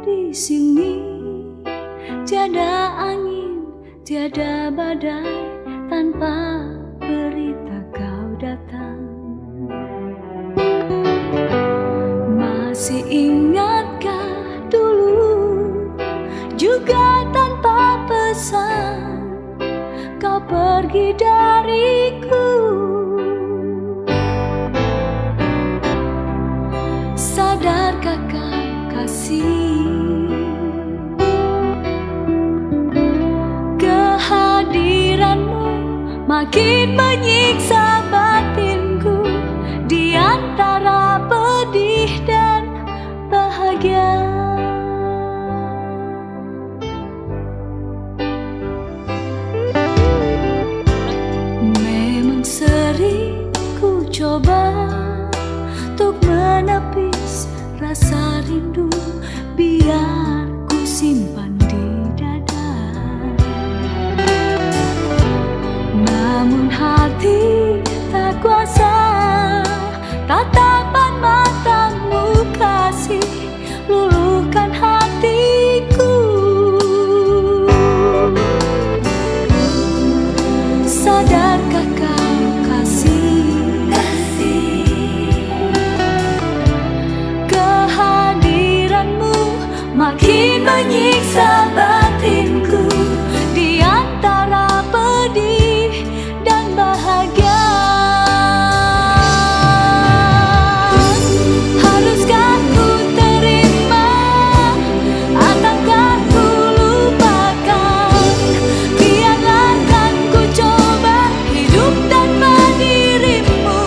di sini. Tiada angin, tiada badai, tanpa berita kau datang. Masih ingatkah dulu, juga tanpa pesan, kau pergi dariku. Sadarkah kau kasih, kehadiranmu makin menyiksa batinku, di antara pedih dan bahagia. Memang sering ku coba untuk menepis rasa rindu, biar ku simpan di dada. Namun hati tak kuasa, tatapan matamu kasih luluhkan hatiku. Sadarkah kau kasih, kehadiranmu makin menyiksa batinku, di antara pedih dan bahagia. Haruskah ku terima, ataukah ku lupakan? Biarlah kan ku coba hidup tanpa dirimu.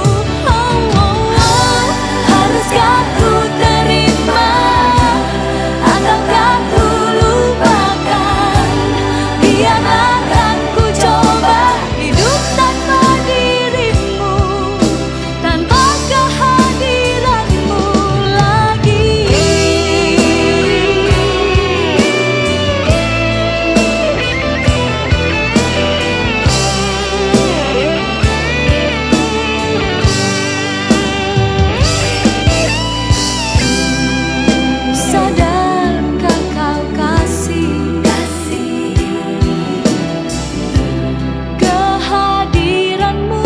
Oh, oh, oh. Haruskah ku terima, ataukah ku lupakan? Biarlah kan ku coba hidup tanpa dirimu, tanpa kehadiranmu lagi. Sadarkah kau kasih, kehadiranmu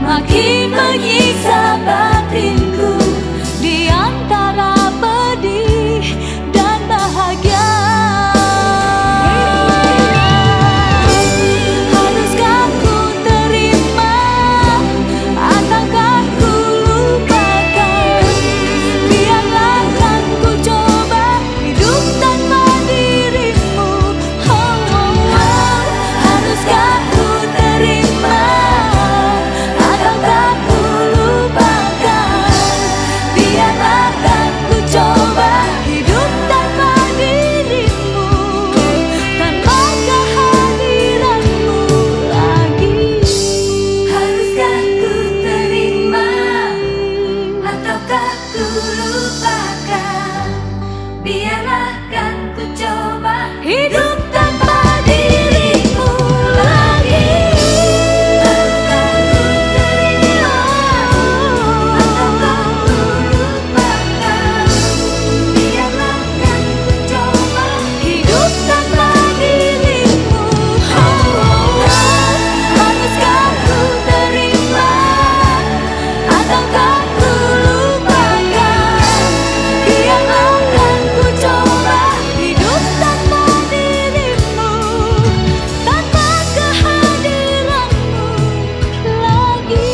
makin menyiksa batinku, di antara pedih dan bahagia. Haruskah ku terima, ataukah ku lupakan? Biarlah kan ku coba hidup tanpa dirimu. Oh, oh, oh. Haruskah ku terima, ataukah ku lupakan? Biarlah kan ku coba hidup tanpa dirimu, tanpa kehadiranmu lagi. Haruskah ku terima, ataukah ku lupakan? Biarlah kan ku coba hidup tanpa dirimu lagi. Haruskah ku terima, ataukah ku lupakan? Biarlah kan ku coba hidup tanpa dirimu. Oh, oh, oh. Haruskah ku terima, ataukah ku lupakan? Biarlah kan ku coba hidup tanpa dirimu, tanpa kehadiranmu lagi.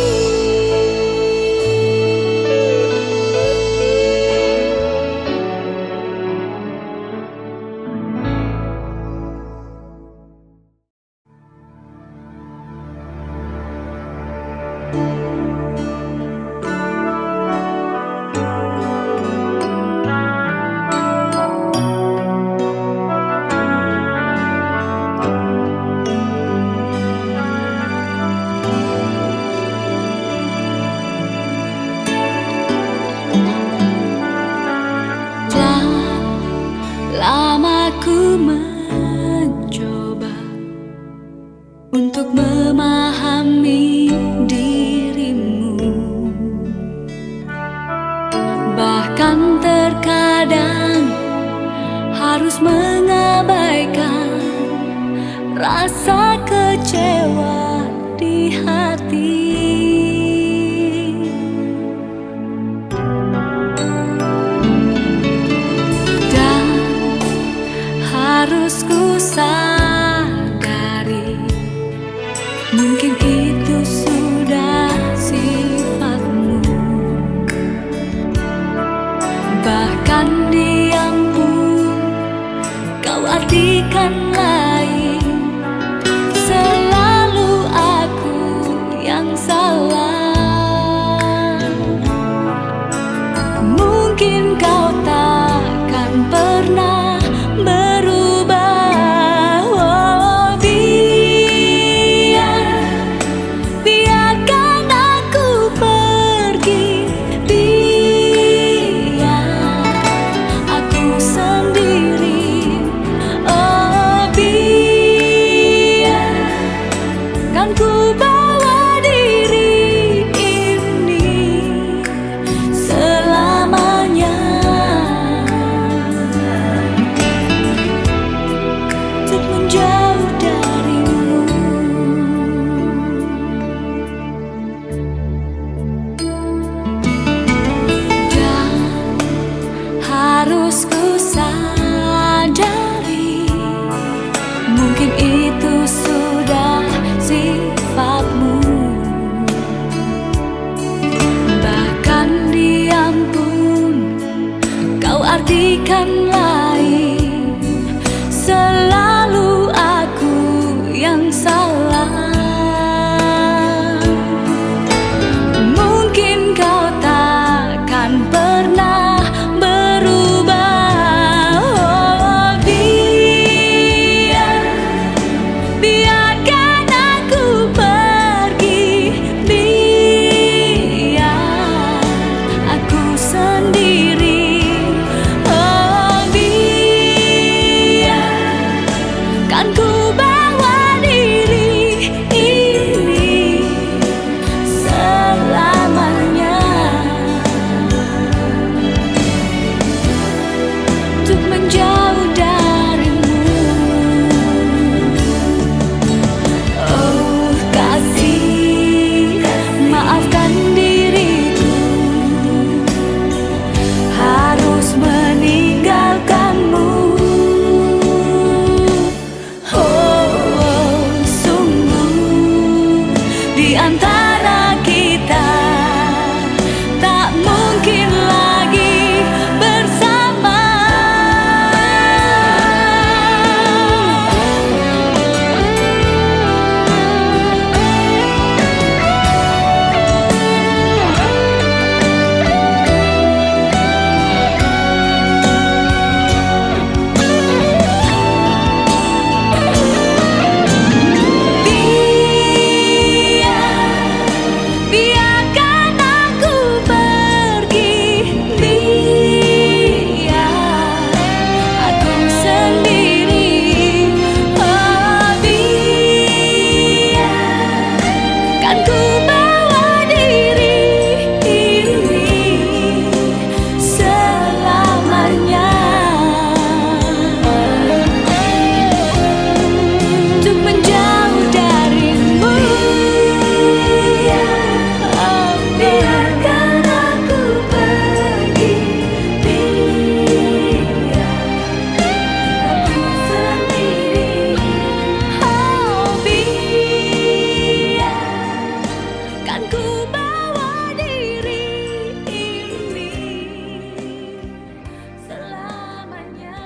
Telah lama ku mencoba untuk memahami dirimu, bahkan terkadang harus mengabaikan rasa kecewa di hati. Dan harus ku sadari, mungkin itu sudah sifatmu. Bahkan diam pun kau artikan lain. Selalu aku yang salah. Mungkin kau takkan pernah berubah. Oh, biarkan aku pergi. Biar aku sendiri. Oh, biarkan ku bawa diri ini selamanya, untuk menjauh darimu. Dan harus ku sadari, mungkin itu sudah sifatmu. Bahkan diam pun kau artikan lain. Selalu aku yang salah. Mungkin kau takkan pernah berubah. Oh, biarkan aku pergi. Biar aku sendiri. Oh, biarkan ku bawa diri ini selamanya, untuk menjauh darimu. Oh kasih, maafkan diriku harus meninggalkanmu. Oh, sungguh di antara kita tak mungkin lagi bersama. Biarkan aku pergi. Biar aku sendiri. Oh, biarkan ku bawa diri ini selamanya, untuk menjauh darimu. Oh, biarkan aku pergi. Biar aku sendiri. Oh, biarkan ku bawa diri ini selamanya.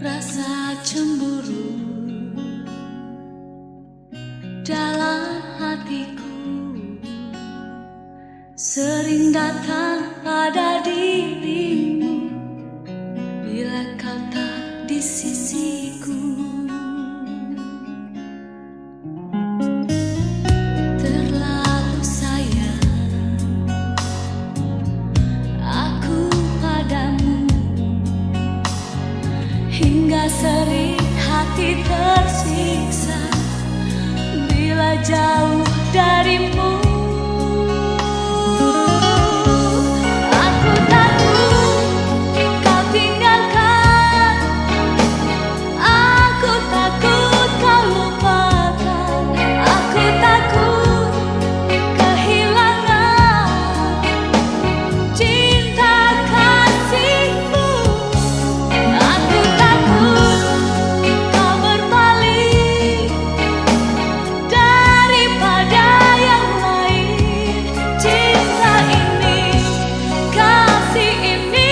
Rasa cemburu dalam hatiku sering datang pada dirimu bila kau tak di sisiku. jauh darimu. Aku takut kau tinggalkan, aku takut kau lupakan, aku takut kehilangan cinta kasihmu. Aku takut kau berpaling daripada yang lain. Cinta ini, kasih ini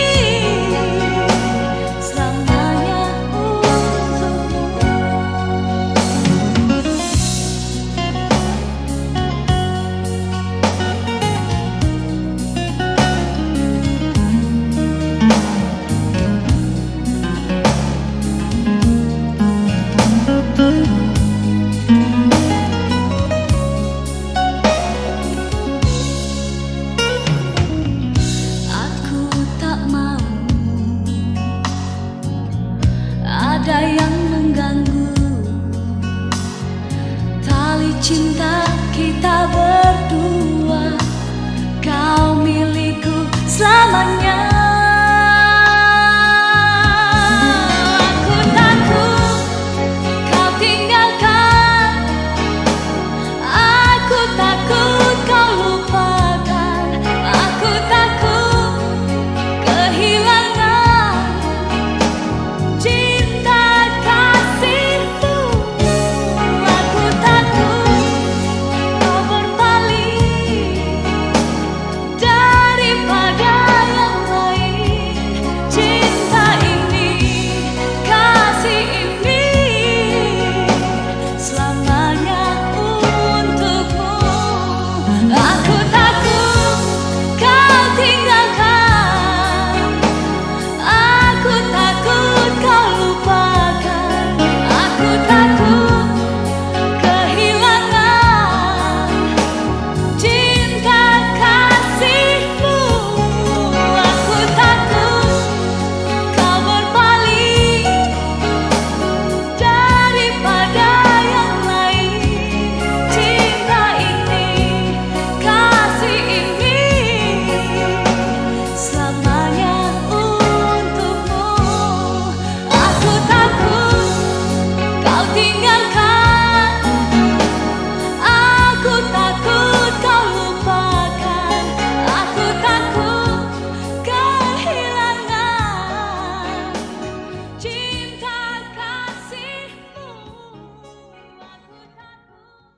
selamanya untukmu. Aku tak mau ada yang mengganggu tali cinta kita berdua. Kau milikku selamanya. Aku takut kau tinggalkan, aku takut kau lupakan, aku takut kehilangan cinta kasihmu. Aku takut kau berpaling daripada yang lain. Cinta ini, kasih ini selamanya untukmu. Aku takut kau tinggalkan, aku takut kau lupakan, aku takut kehilangan cinta kasihmu. Aku takut kau berpaling daripada yang lain. Cinta ini, kasih ini selamanya untukmu. Aku takut kau tinggalkan, aku takut kau lupakan, aku takut kehilangan cinta kasihmu. Aku takut.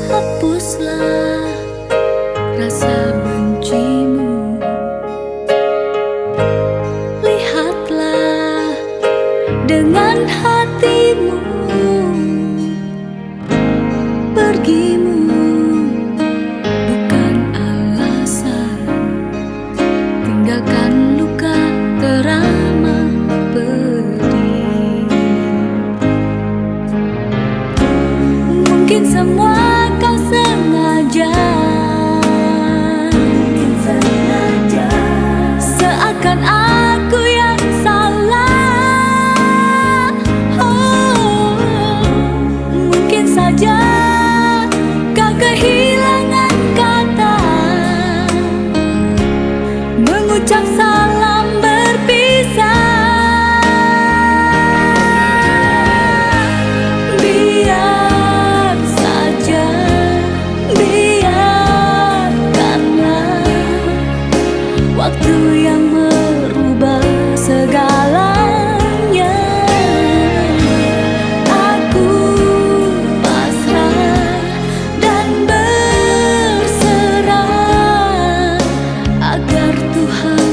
Hapuslah rasa bencimu, lihatlah dengan hatimu. Pergimu bukan alasan, tinggalkan luka teramat pedih. Mungkin semua kau sengaja, seakan aku yang salah. Oh, mungkin saja kau kehilangan kata mengucap salam berpisah. Biar saja, biarkanlah waktu yang merubah segalanya. Aku pasrah dan berserah agar Tuhan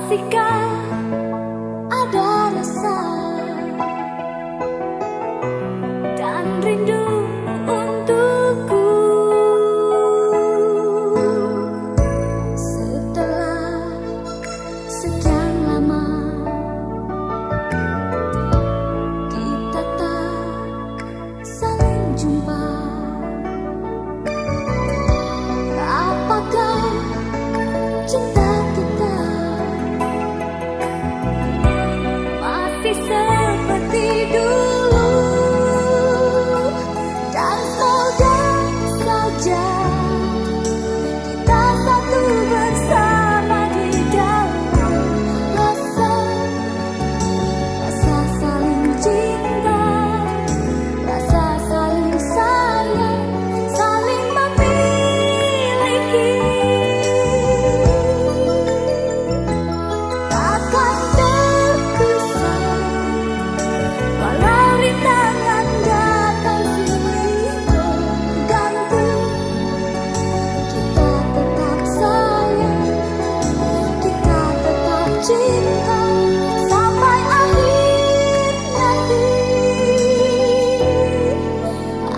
Masihkah ada rasa dan rindu untukku? Setelah sekian lama kita tak saling jumpa, apakah cinta kita masih seperti dulu? Dan semoga saja kita satu bersama di dalam rasa saling cinta, rasa saling sayang, saling memiliki. Takkan terpisah walau rintangan datang silih berganti. Kita tetap sayang, kita tetap cinta sampai akhir nanti,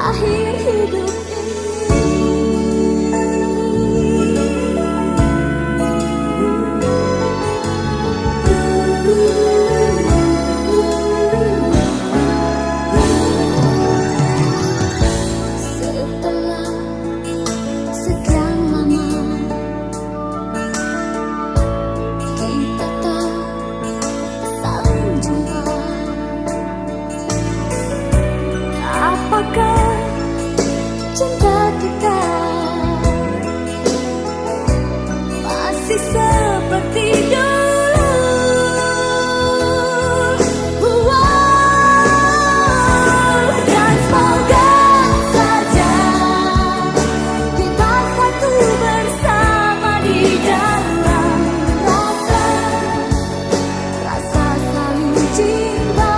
akhir hidup setelah sekian lama kita tak saling jumpa, apakah cinta kita masih seperti dulu? Dan semoga saja kita satu bersama di dalam rasa saling cinta,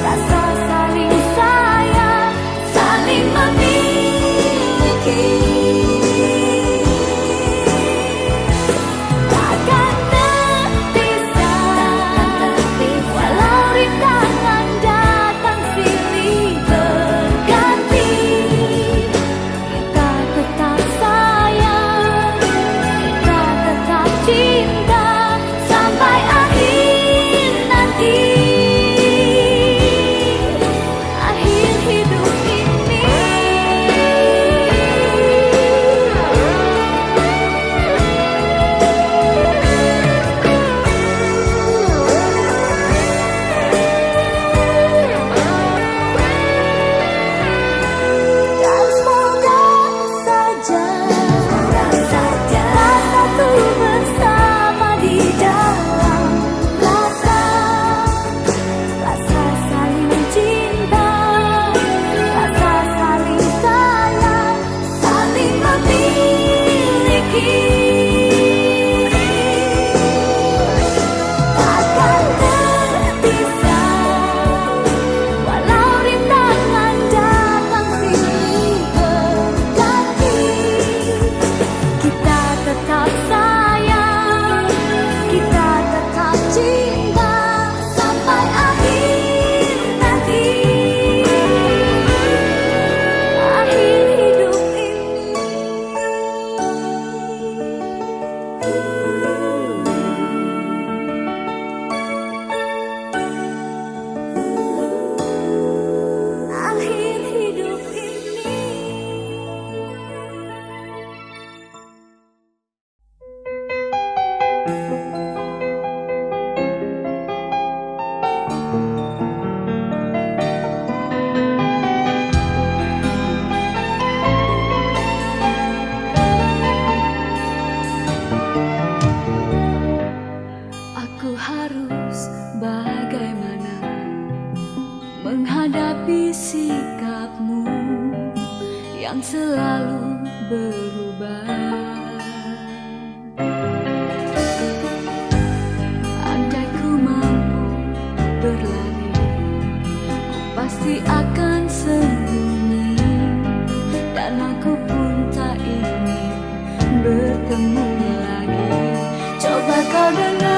rasa saling sayang, saling memiliki. Takkan terpisah walau rintangan datang silih berganti. Kita tetap sayang, kita tetap cinta sampai akhir nanti, akhir hidup ini. Dan semoga saja kita satu bersama di dalam rasa saling cinta, rasa saling sayang, saling memiliki. Takkan terpisah walau rintangan datang silih berganti. Kita tetap sayang, kita tetap cinta sampai akhir nanti, akhir hidup ini. Akhir hidup ini. Aku harus bagaimana menghadapi sikapmu yang selalu berubah? Andai ku mampu berlari, ku pasti akan sembunyi, dan aku pun tak ingin bertemu lagi. Coba kau dengar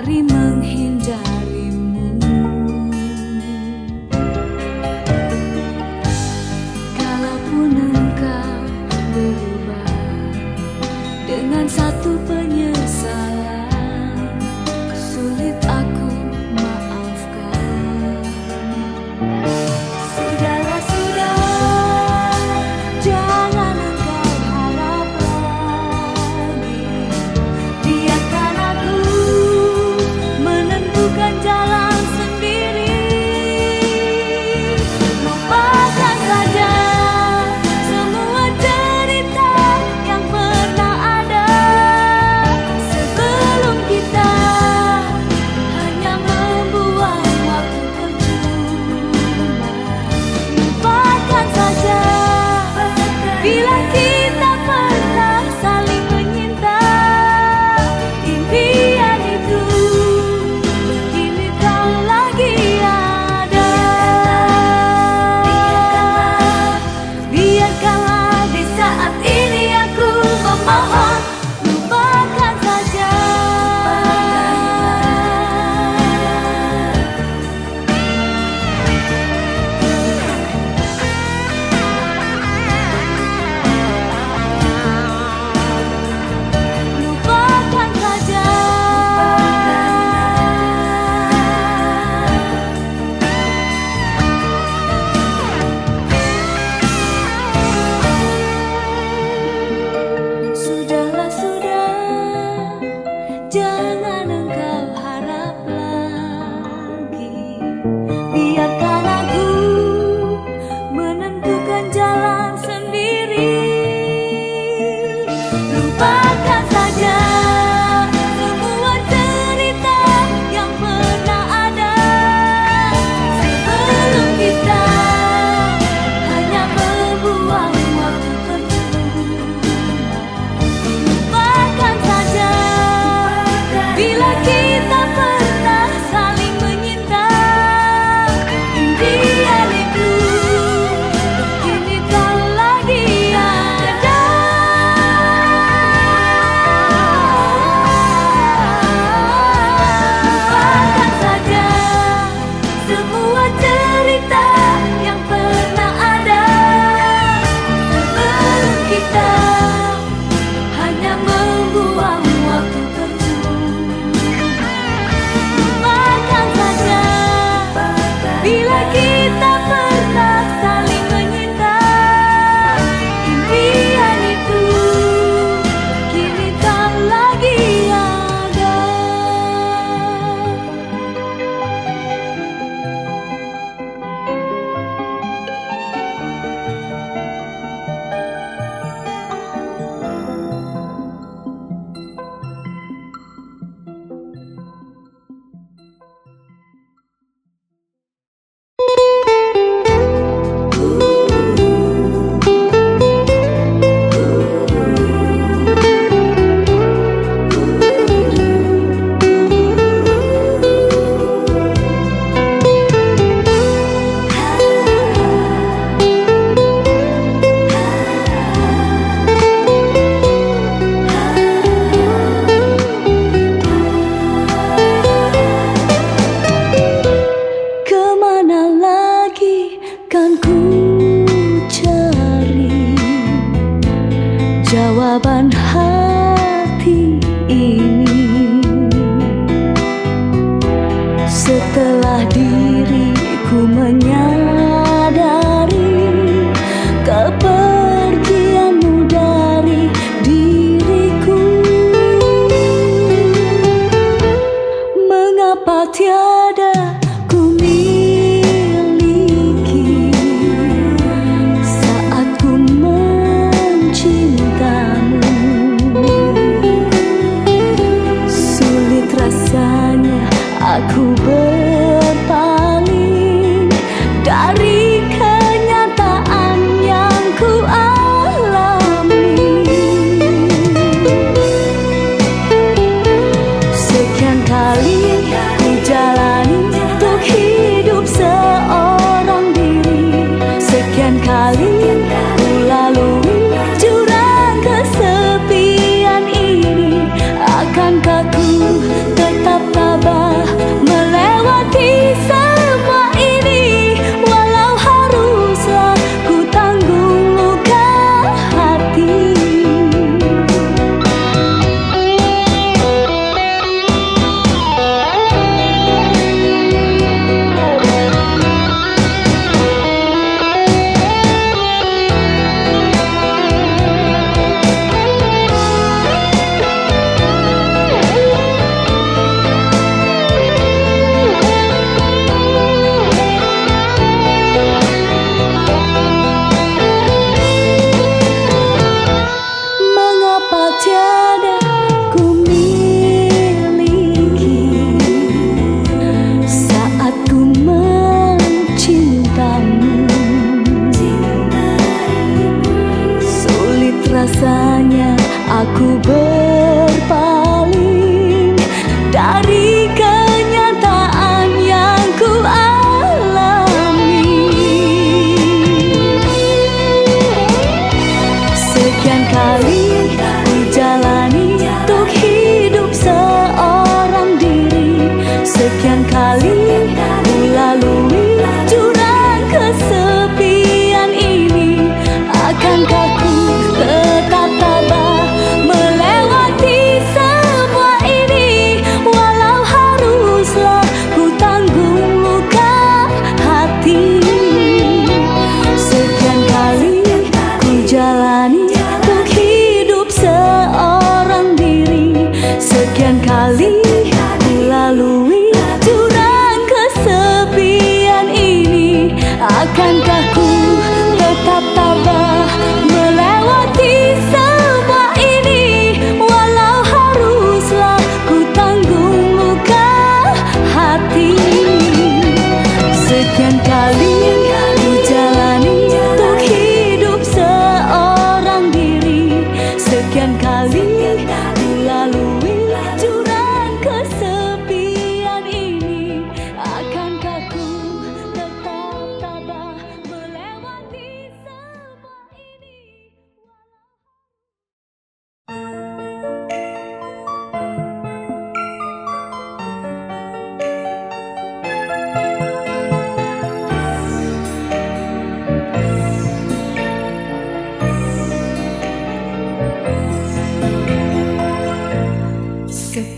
lari menghindarimu. Kalaupun engkau berubah dengan satu penyesalan, sulit aku maafkan. Sudahlah, sudah, jangan engkau harap lagi. Biarkan aku menentukan jalan sendiri. Lupakan saja semua cerita yang pernah ada. Sebelum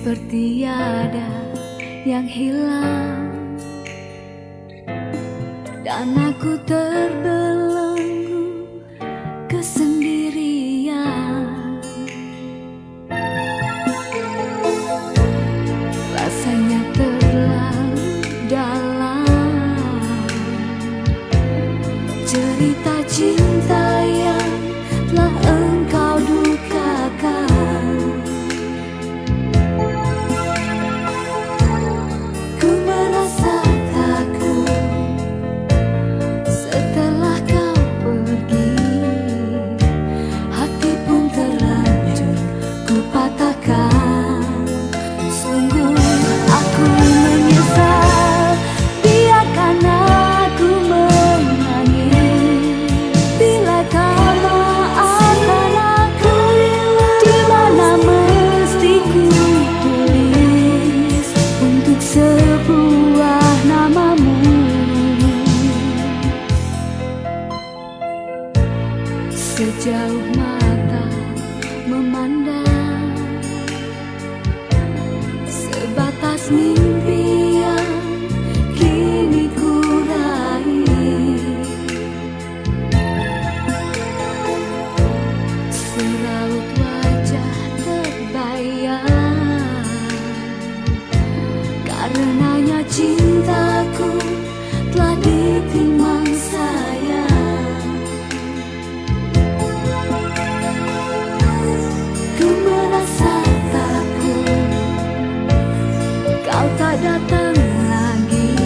seperti ada yang hilang, dan aku terbelenggu kesendirian. Rasanya terlalu dalam, cerita cinta yang telah engkau dukakan. Ku merasa takut setelah kau pergi, hati pun terlanjur ku patahkan. Sungguh aku menyesal, biarkan aku menangis. Bila kau maafkan aku, di mana mesti ku tulis untuk sebuah namamu. Sejauh mata memandang, sebatas mimpi yang kini ku raih. Seraut wajah terbayang, karenanya cintaku telah ditimang sayang. Ku merasa takut kau tak datang lagi,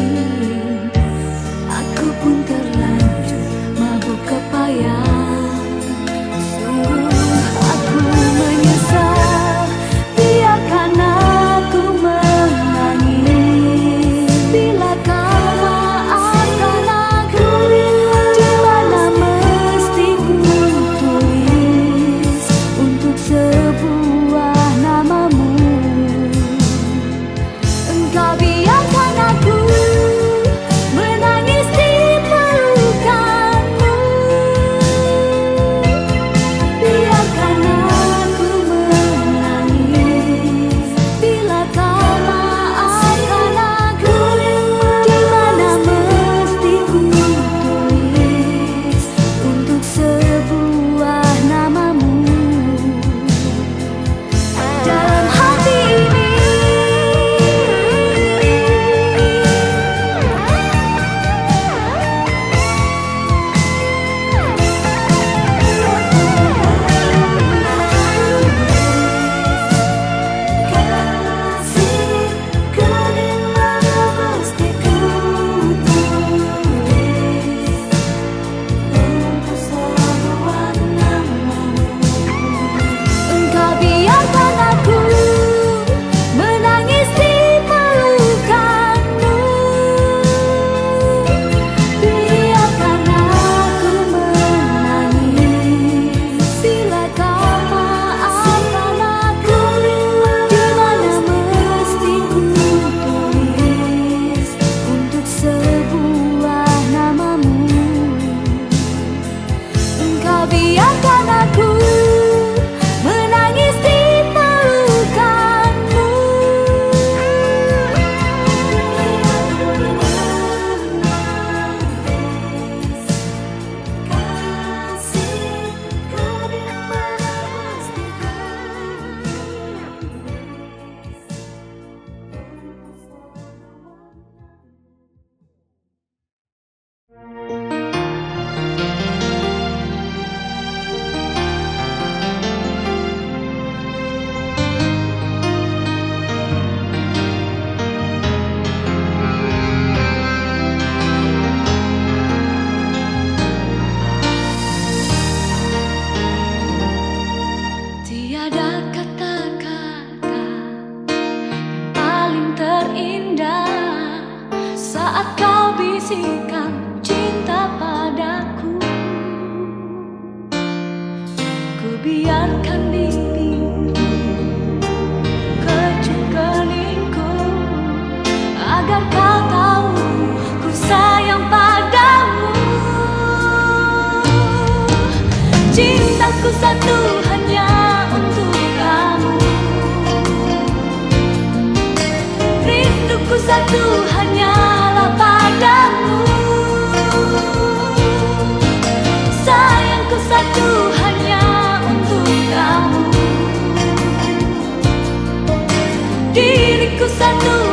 aku pun terlanjur mabuk kepayang. Sungguh aku menyesal, biarkan aku menangis. Bila kau maafkan aku, di mana mesti ku tulis untuk sebuah namamu. Engkau biarkan aku menangis di pelukanmu. Biarkan aku menangis bila kau maafkan aku, di mana mesti ku tulis untuk sebuah namamu. Dalam hati ini engkau biarkan aku menangis di pelukanmu. Biarkan aku menangis bila kau maafkan aku, di mana mesti ku tulis untuk sebuah namamu. Engkau biarkan aku menangis di pelukanmu. Tiada kata-kata paling terindah saat kau bisikan cinta padaku. Ku biarkan bibirmu kecup keningku, agar kau tahu ku sayang padamu. Cintaku satu hanya untuk kamu. diriku satu